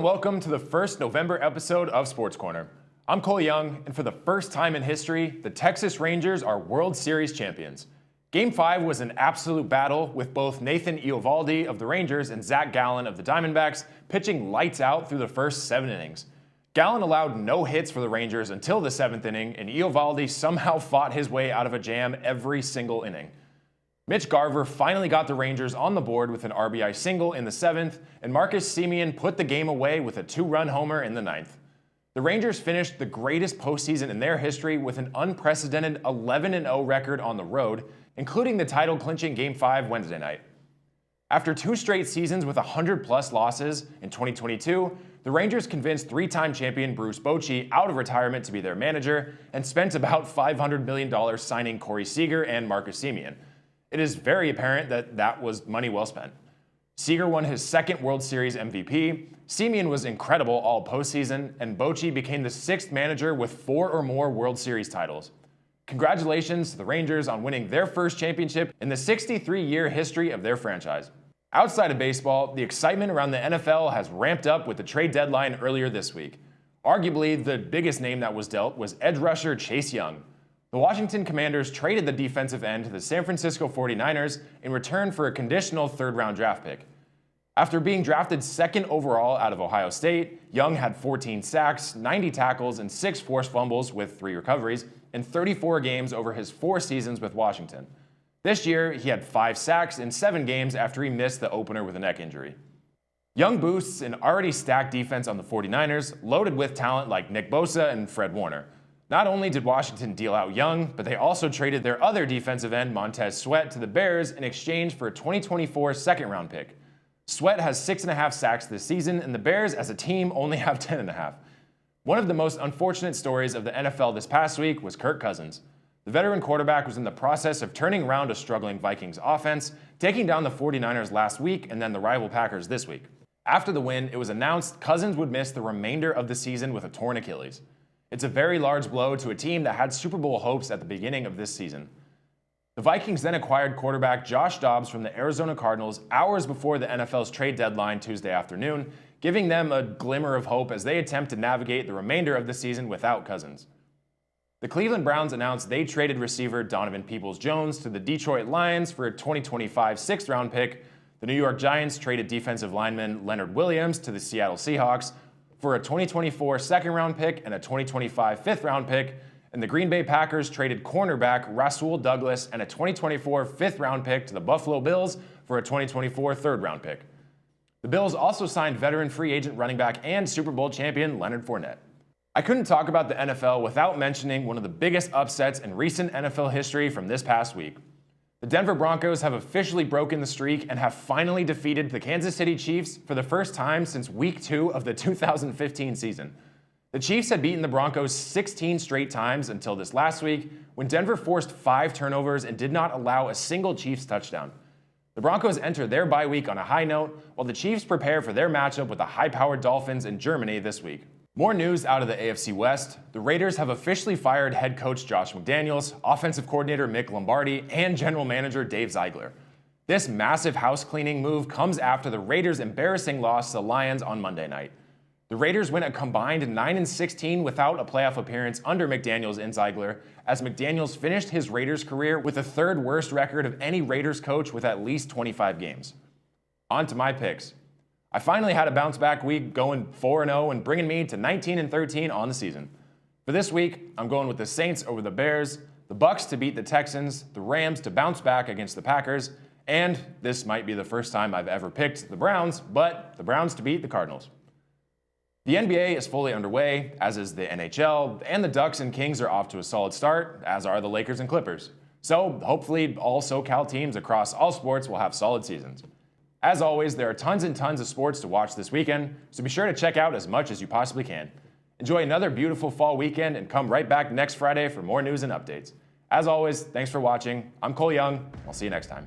and welcome to the first November episode of Sports Corner. I'm Cole Young, and for the first time in history, the Texas Rangers are World Series champions. Game 5 was an absolute battle, with both Nathan Eovaldi of the Rangers and Zach Gallen of the Diamondbacks pitching lights out through the first 7 innings. Gallen allowed no hits for the Rangers until the 7th inning, and Eovaldi somehow fought his way out of a jam every single inning. Mitch Garver finally got the Rangers on the board with an RBI single in the 7th, and Marcus Semien put the game away with a 2-run homer in the 9th. The Rangers finished the greatest postseason in their history with an unprecedented 11-0 record on the road, including the title-clinching Game 5 Wednesday night. After 2 straight seasons with 100-plus losses in 2022, the Rangers convinced 3-time champion Bruce Bochy out of retirement to be their manager and spent about $500 million signing Corey Seager and Marcus Semien. It is very apparent that that was money well spent. Seager won his 2nd World Series MVP, Semien was incredible all postseason, and Bochy became the 6th manager with 4 or more World Series titles. Congratulations to the Rangers on winning their first championship in the 63-year history of their franchise. Outside of baseball, the excitement around the NFL has ramped up with the trade deadline earlier this week. Arguably, the biggest name that was dealt was edge rusher Chase Young. The Washington Commanders traded the defensive end to the San Francisco 49ers in return for a conditional 3rd-round draft pick. After being drafted 2nd overall out of Ohio State, Young had 14 sacks, 90 tackles, and 6 forced fumbles with 3 recoveries in 34 games over his 4 seasons with Washington. This year, he had 5 sacks in 7 games after he missed the opener with a neck injury. Young boosts an already stacked defense on the 49ers, loaded with talent like Nick Bosa and Fred Warner. Not only did Washington deal out Young, but they also traded their other defensive end, Montez Sweat, to the Bears in exchange for a 2024 2nd-round pick. Sweat has 6.5 sacks this season, and the Bears as a team only have 10.5. One of the most unfortunate stories of the NFL this past week was Kirk Cousins. The veteran quarterback was in the process of turning around a struggling Vikings offense, taking down the 49ers last week and then the rival Packers this week. After the win, it was announced Cousins would miss the remainder of the season with a torn Achilles. It's a very large blow to a team that had Super Bowl hopes at the beginning of this season. The Vikings then acquired quarterback Josh Dobbs from the Arizona Cardinals hours before the NFL's trade deadline Tuesday afternoon, giving them a glimmer of hope as they attempt to navigate the remainder of the season without Cousins. The Cleveland Browns announced they traded receiver Donovan Peoples-Jones to the Detroit Lions for a 2025 6th-round pick. The New York Giants traded defensive lineman Leonard Williams to the Seattle Seahawks for a 2024 2nd-round pick and a 2025 5th-round pick, and the Green Bay Packers traded cornerback Rasul Douglas and a 2024 5th-round pick to the Buffalo Bills for a 2024 3rd-round pick. The Bills also signed veteran free agent running back and Super Bowl champion Leonard Fournette. I couldn't talk about the NFL without mentioning one of the biggest upsets in recent NFL history from this past week. The Denver Broncos have officially broken the streak and have finally defeated the Kansas City Chiefs for the first time since Week 2 of the 2015 season. The Chiefs had beaten the Broncos 16 straight times until this last week, when Denver forced 5 turnovers and did not allow a single Chiefs touchdown. The Broncos enter their bye week on a high note, while the Chiefs prepare for their matchup with the high-powered Dolphins in Germany this week. More news out of the AFC West. The Raiders have officially fired head coach Josh McDaniels, offensive coordinator Mick Lombardi, and general manager Dave Ziegler. This massive house-cleaning move comes after the Raiders' embarrassing loss to the Lions on Monday night. The Raiders went a combined 9-16 without a playoff appearance under McDaniels and Ziegler, as McDaniels finished his Raiders career with the 3rd worst record of any Raiders coach with at least 25 games. On to my picks. I finally had a bounce-back week going 4-0 and bringing me to 19-13 on the season. For this week, I'm going with the Saints over the Bears, the Bucs to beat the Texans, the Rams to bounce back against the Packers, and this might be the first time I've ever picked the Browns, but the Browns to beat the Cardinals. The NBA is fully underway, as is the NHL, and the Ducks and Kings are off to a solid start, as are the Lakers and Clippers. So hopefully all SoCal teams across all sports will have solid seasons. As always, there are tons and tons of sports to watch this weekend, so be sure to check out as much as you possibly can. Enjoy another beautiful fall weekend and come right back next Friday for more news and updates. As always, thanks for watching. I'm Cole Young. I'll see you next time.